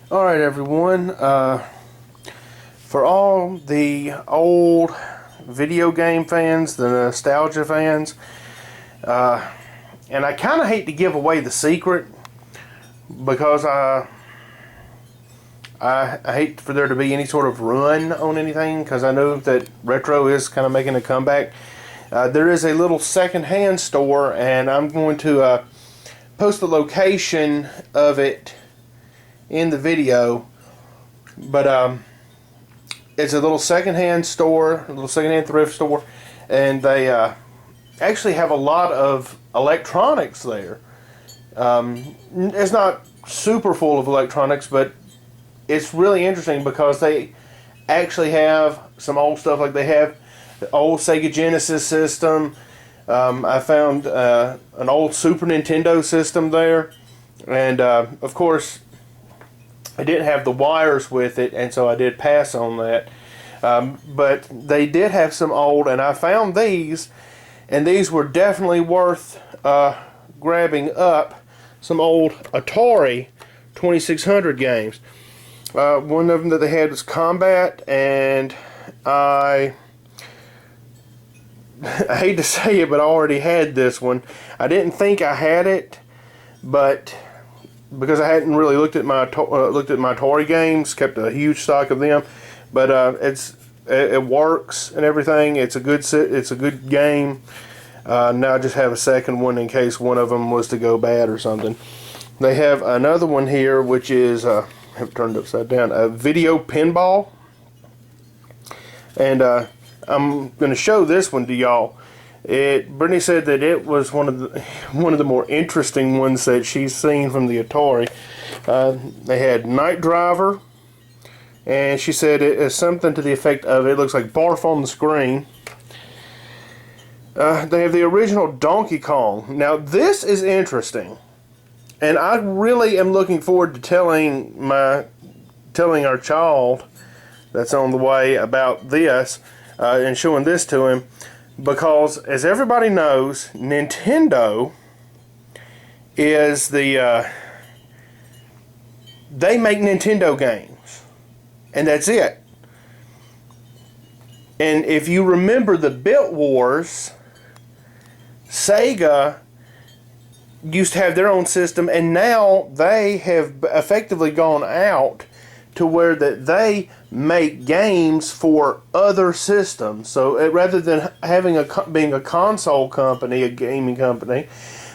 Alright everyone, for all the old video game fans, the nostalgia fans, and I kind of hate to give away the secret because I hate for there to be any sort of run on anything, because I know that retro is kind of making a comeback. There is a little second-hand store, and I'm going to post the location of it in the video, but it's a little secondhand store, a little secondhand thrift store, and they actually have a lot of electronics there. It's not super full of electronics, but it's really interesting because they actually have some old stuff. Like they have the old Sega Genesis system. I found an old Super Nintendo system there, and of course I didn't have the wires with it, and so I did pass on that. But they did have some old, and I found these, and these were definitely worth grabbing up. Some old Atari 2600 games. One of them that they had was Combat, and I hate to say it, but I already had this one. I didn't think I had it, but because I hadn't really looked at my Atari games, kept a huge stock of them, but it works and everything. It's a good game. Now I just have a second one in case one of them was to go bad or something. They have another one here, which is I have it turned upside down, a video pinball, and I'm going to show this one to y'all. Brittany said that it was one of the more interesting ones that she's seen from the Atari. They had Night Driver, and she said it is something to the effect of it looks like barf on the screen. They have the original Donkey Kong. Now this is interesting, and I really am looking forward to telling our child that's on the way about this and showing this to him. Because, as everybody knows, Nintendo is they make Nintendo games, and that's it. And if you remember the Bit Wars, Sega used to have their own system, and now they have effectively gone out to where that they make games for other systems. So rather than being a console company, a gaming company,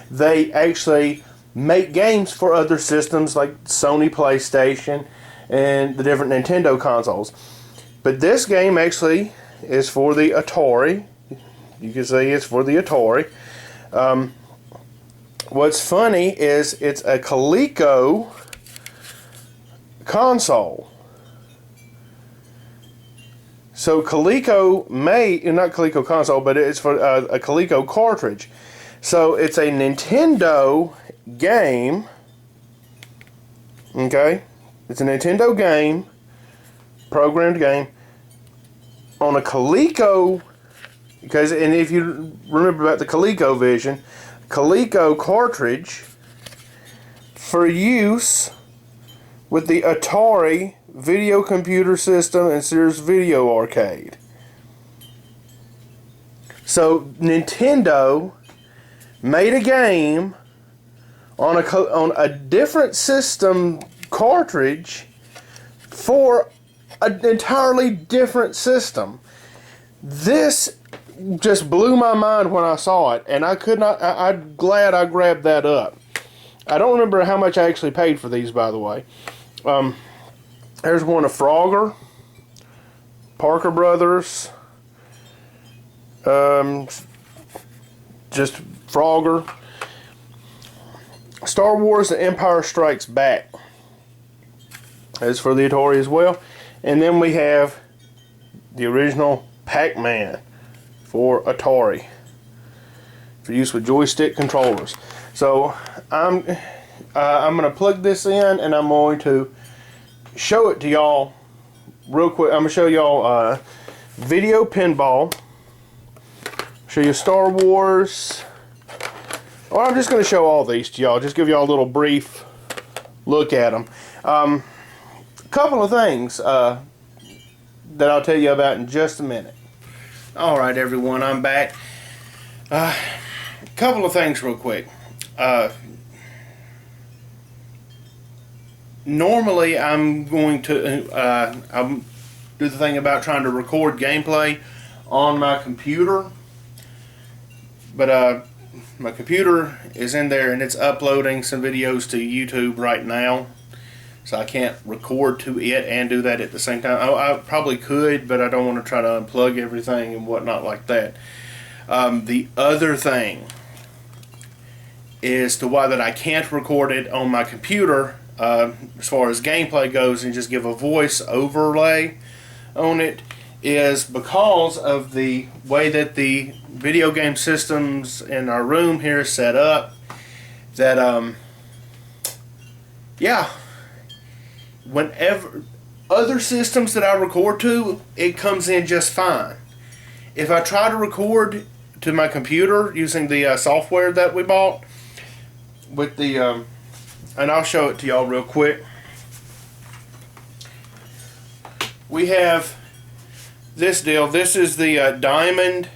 they actually make games for other systems like Sony PlayStation and the different Nintendo consoles. But this game actually is for the Atari. You can see it's for the Atari. What's funny is it's a Coleco console. So Coleco not Coleco console, but it's for a Coleco cartridge. So it's a Nintendo game. Okay, it's a Nintendo game, programmed game on a Coleco. And if you remember about the ColecoVision, Coleco cartridge for use with the Atari video computer system and Sears Video Arcade. So Nintendo made a game on a different system cartridge for an entirely different system. This just blew my mind when I saw it, and I'm glad I grabbed that up. I don't remember how much I actually paid for these, by the way. There's one of Frogger, Parker Brothers, just Frogger, Star Wars: The Empire Strikes Back. That's for the Atari as well. And then we have the original Pac-Man for Atari for use with joystick controllers. So I'm going to plug this in, and I'm going to show it to y'all real quick. I'm going to show y'all video pinball, show you Star Wars, or I'm just going to show all these to y'all, just give y'all a little brief look at them. couple of things that I'll tell you about in just a minute. Alright everyone, I'm back. Couple of things real quick. Normally I'm going to do the thing about trying to record gameplay on my computer, but my computer is in there and it's uploading some videos to YouTube right now, so I can't record to it and do that at the same time. I probably could, but I don't want to try to unplug everything and whatnot like that. The other thing is why that I can't record it on my computer as far as gameplay goes and just give a voice overlay on it is because of the way that the video game systems in our room here is set up, that yeah, whenever other systems that I record to, it comes in just fine. If I try to record to my computer using the software that we bought with the and I'll show it to y'all real quick. We have this deal. This is the Diamond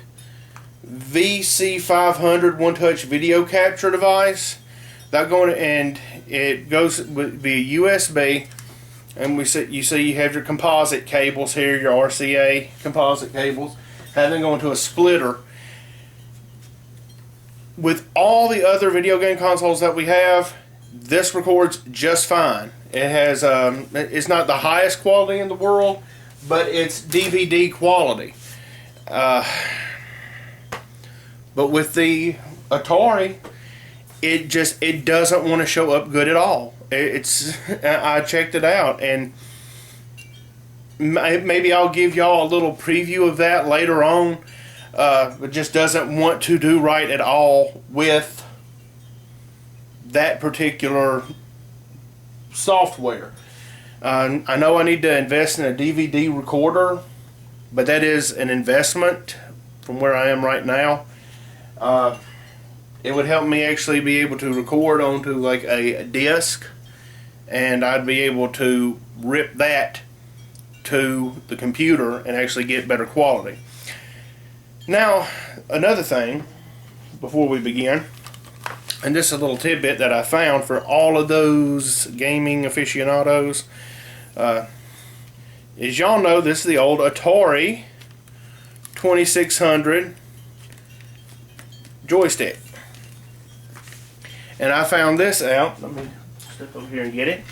VC500 one-touch video capture device. That going and it goes via USB, and you see you have your composite cables here, your RCA composite cables, and then go into a splitter. With all the other video game consoles that we have, this records just fine. It has it's not the highest quality in the world, but it's DVD quality. But with the Atari, it doesn't want to show up good at all. I checked it out, and maybe I'll give y'all a little preview of that later on. It just doesn't want to do right at all with that particular software. I know I need to invest in a DVD recorder, but that is an investment from where I am right now. It would help me actually be able to record onto like a disc, and I'd be able to rip that to the computer and actually get better quality. Now, another thing before we begin, and this is a little tidbit that I found for all of those gaming aficionados. As y'all know, this is the old Atari 2600 joystick. And I found this out. Let me step over here and get it.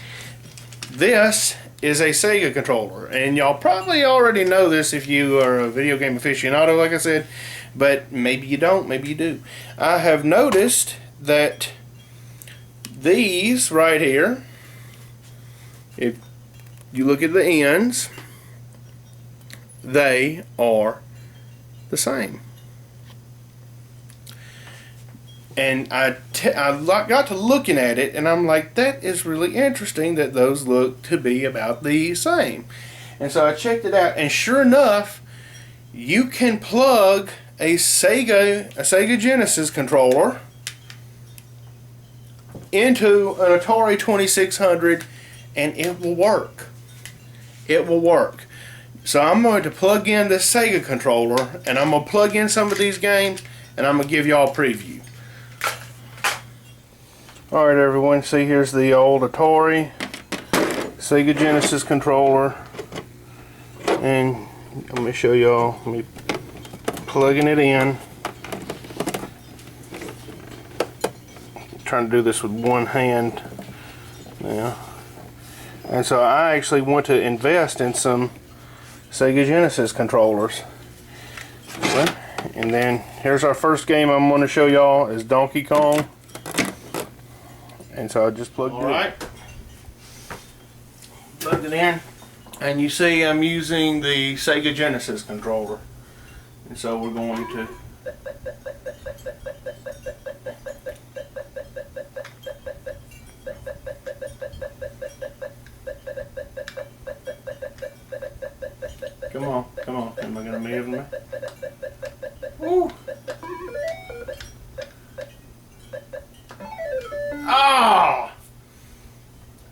This is a Sega controller, and y'all probably already know this if you are a video game aficionado, like I said, but maybe you don't, maybe you do. I have noticed that these right here, if you look at the ends, they are the same. And I got to looking at it, and I'm like, that is really interesting that those look to be about the same. And so I checked it out, and sure enough, you can plug a Sega Genesis controller into an Atari 2600, and it will work. It will work. So I'm going to plug in this Sega controller, and I'm going to plug in some of these games, and I'm going to give y'all a preview. Alright everyone, see here's the old Atari Sega Genesis controller, and let me show y'all me plugging it in. I'm trying to do this with one hand now. And so I actually want to invest in some Sega Genesis controllers. And then here's our first game I'm going to show y'all is Donkey Kong. And so I just plugged it in. Plugged it in. And you see I'm using the Sega Genesis controller. And so we're going to come on, come on. Am I going to move me? Woo! Ah!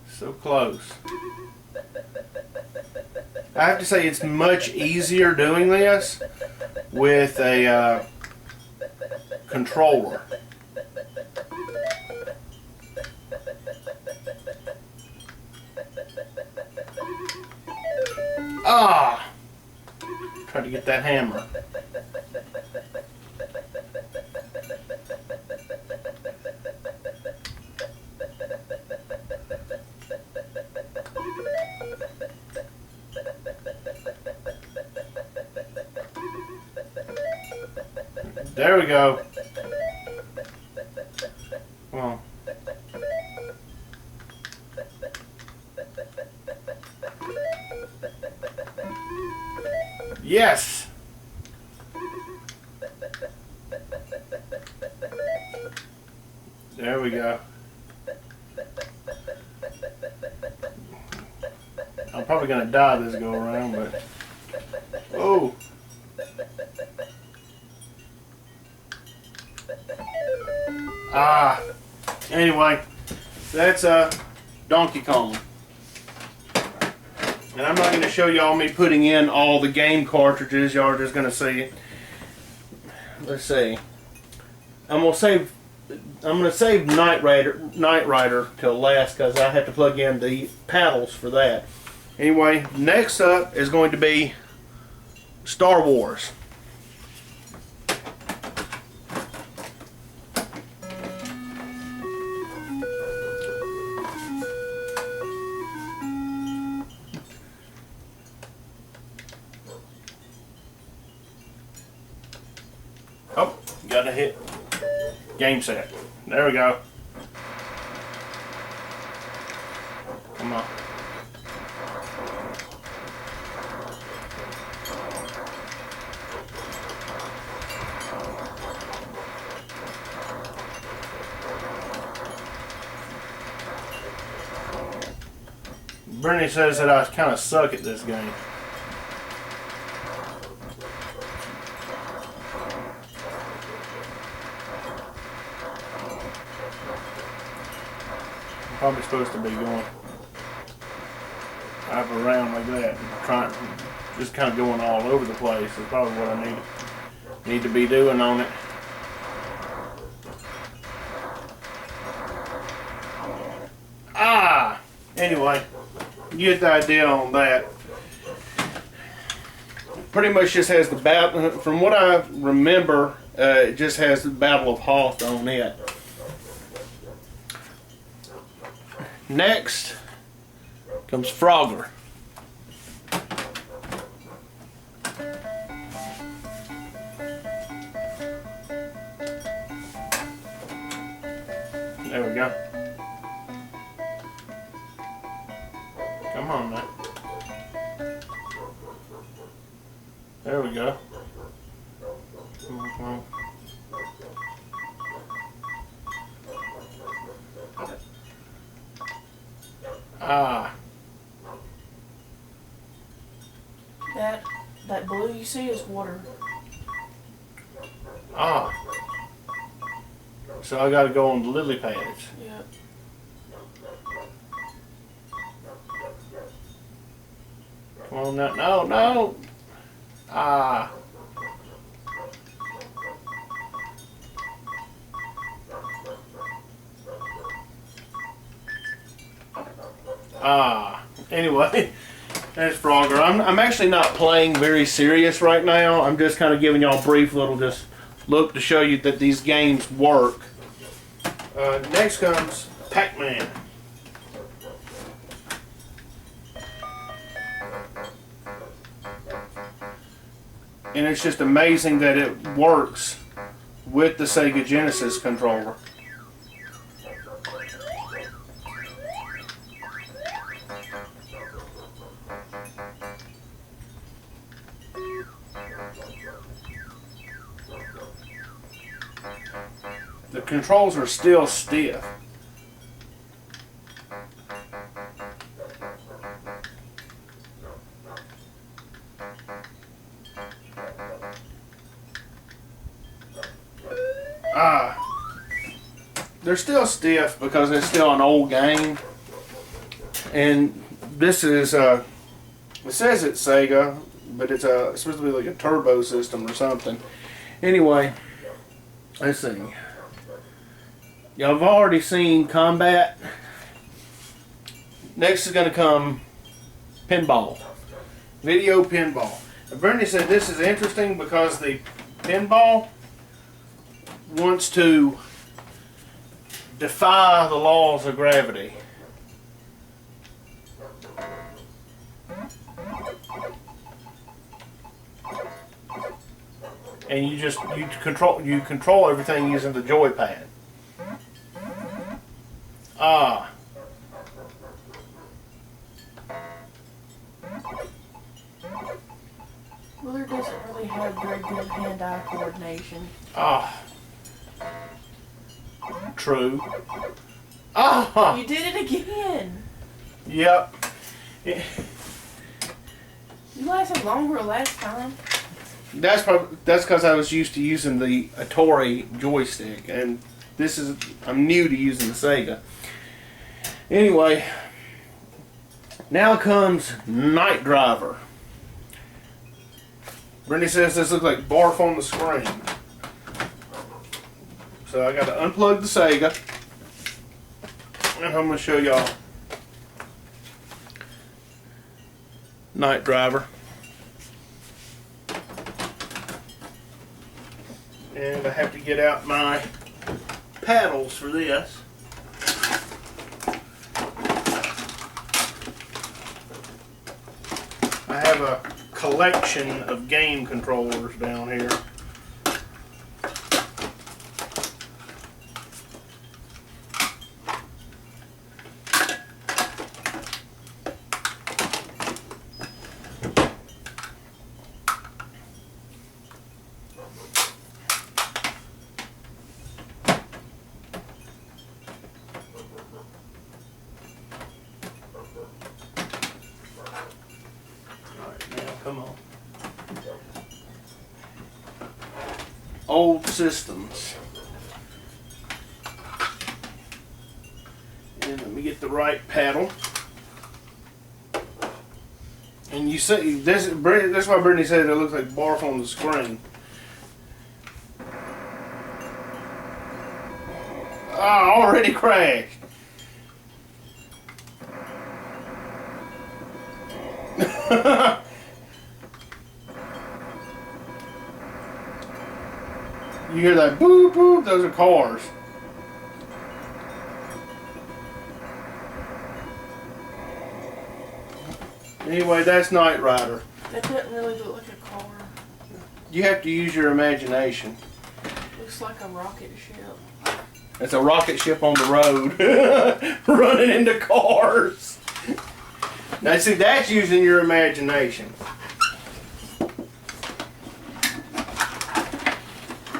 So close. I have to say it's much easier doing this with a controller. Ah! Try to get that hammer. There we go. Oh. Yes. There we go. I'm probably gonna die this go around, but oh. Ah. Anyway, that's Donkey Kong. And I'm not going to show y'all me putting in all the game cartridges. Y'all are just going to see it. Let's see. I'm going to save Knight Rider till last because I have to plug in the paddles for that. Anyway, next up is going to be Star Wars. Oh, gotta hit game set. There we go. Come on. Bernie says that I kind of suck at this game. Probably supposed to be going up around like that and trying, just kind of going all over the place is probably what I need to be doing on it. Ah! Anyway, you get the idea on that. Pretty much just has the battle, from what I remember, it just has the Battle of Hoth on it. Next comes Frogger. There we go. Come on now. There we go. Come on, come on. Ah. That blue you see is water. Ah. So I gotta go on the lily pads. Yep. Come on now. No, no. Ah. Ah. Anyway, there's Frogger. I'm actually not playing very serious right now. I'm just kind of giving y'all a brief little just look to show you that these games work. Next comes Pac-Man. And it's just amazing that it works with the Sega Genesis controller. The controls are still stiff. They're still stiff because it's still an old game, and this is It says it's Sega, but it's supposed to be like a turbo system or something. Anyway, let's see. Y'all have already seen Combat. Next is going to come pinball. Video pinball. And Brittany said this is interesting because the pinball wants to defy the laws of gravity. And you control everything using the joypad. Ah. Wheeler doesn't really have very good hand-eye coordination. Ah. True. Ah. You did it again. Yep. You lasted longer last time. That's because I was used to using the Atari joystick, and I'm new to using the Sega. Anyway, now comes Night Driver. Brittany says this looks like barf on the screen. So I got to unplug the Sega, and I'm going to show y'all Night Driver. And I have to get out my paddles for this. I have a collection of game controllers down here. Come on. Old systems. And let me get the right paddle. And you see, that's why Brittany said it looks like barf on the screen. Ah, already crashed. You hear that boop boop? Those are cars. Anyway, that's Knight Rider. That doesn't really look like a car. You have to use your imagination. Looks like a rocket ship. It's a rocket ship on the road, running into cars. Now see, that's using your imagination.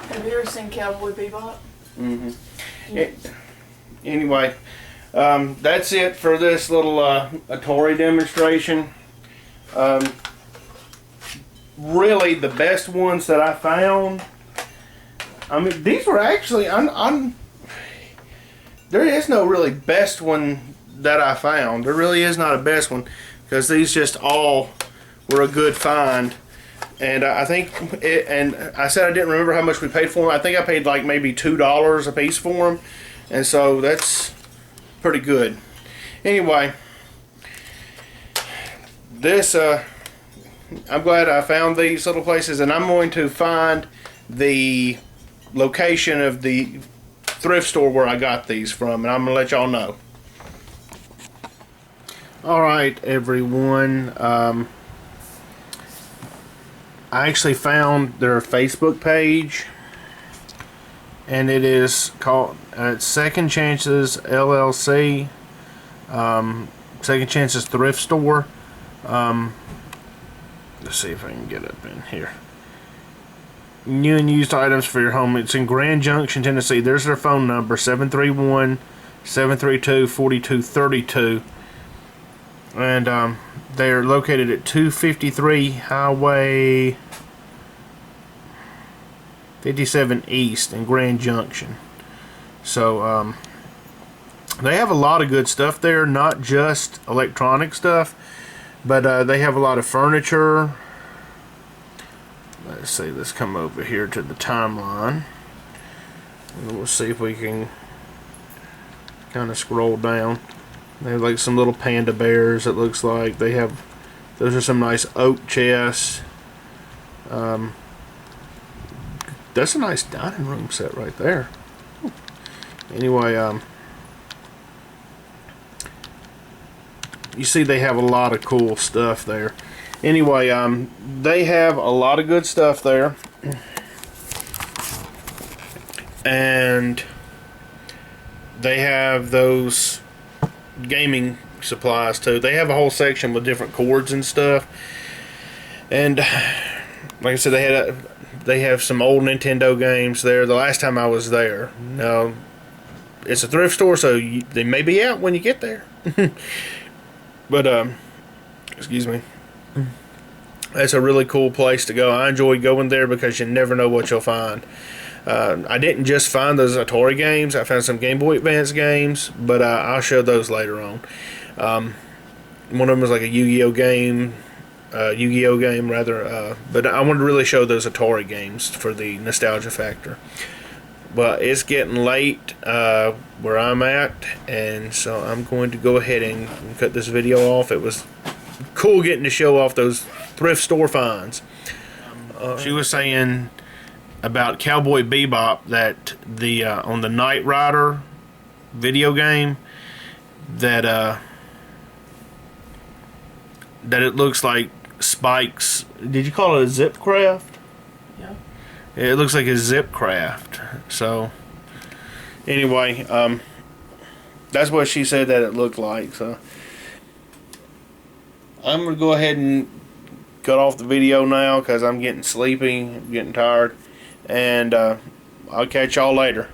Have you ever seen Cowboy Bebop? Mm-hmm. Anyway, that's it for this little Atari demonstration. Really, the best ones that I found. I mean, these were actually. There is no really best one that I found. There really is not a best one because these just all were a good find. And I think, and I said I didn't remember how much we paid for them. I think I paid like maybe $2 a piece for them. And so that's pretty good. Anyway, this, I'm glad I found these little places, and I'm going to find the location of the thrift store where I got these from, and I'm going to let y'all know. Alright, everyone. I actually found their Facebook page, and it is called Second Chances LLC, Second Chances Thrift Store. Let's see if I can get up in here. New and used items for your home. It's in Grand Junction, Tennessee. There's their phone number, 731-732-4232. And they're located at 253 Highway 57 East in Grand Junction. So they have a lot of good stuff there, not just electronic stuff. But they have a lot of furniture. Let's see, let's come over here to the timeline. And we'll see if we can kind of scroll down. They have like some little panda bears, it looks like. They have, those are some nice oak chests. That's a nice dining room set right there. Anyway, you see they have a lot of cool stuff there. Anyway, they have a lot of good stuff there. And they have those gaming supplies too. They have a whole section with different cords and stuff. And like I said, they have some old Nintendo games there. The last time I was there. Now, it's a thrift store, so they may be out when you get there. But excuse me. That's a really cool place to go. I enjoy going there because you never know what you'll find. I didn't just find those Atari games. I found some Game Boy Advance games, but I'll show those later on. One of them was like a Yu-Gi-Oh game, but I wanted to really show those Atari games for the nostalgia factor. But it's getting late where I'm at, and so I'm going to go ahead and cut this video off. It was cool getting to show off those thrift store finds. She was saying about Cowboy Bebop that the on the Knight Rider video game that it looks like Spike's. Did you call it a zip craft? Yeah. It looks like a zip craft. So anyway, that's what she said that it looked like. So I'm gonna go ahead and cut off the video now because I'm getting sleepy, I'm getting tired, and I'll catch y'all later.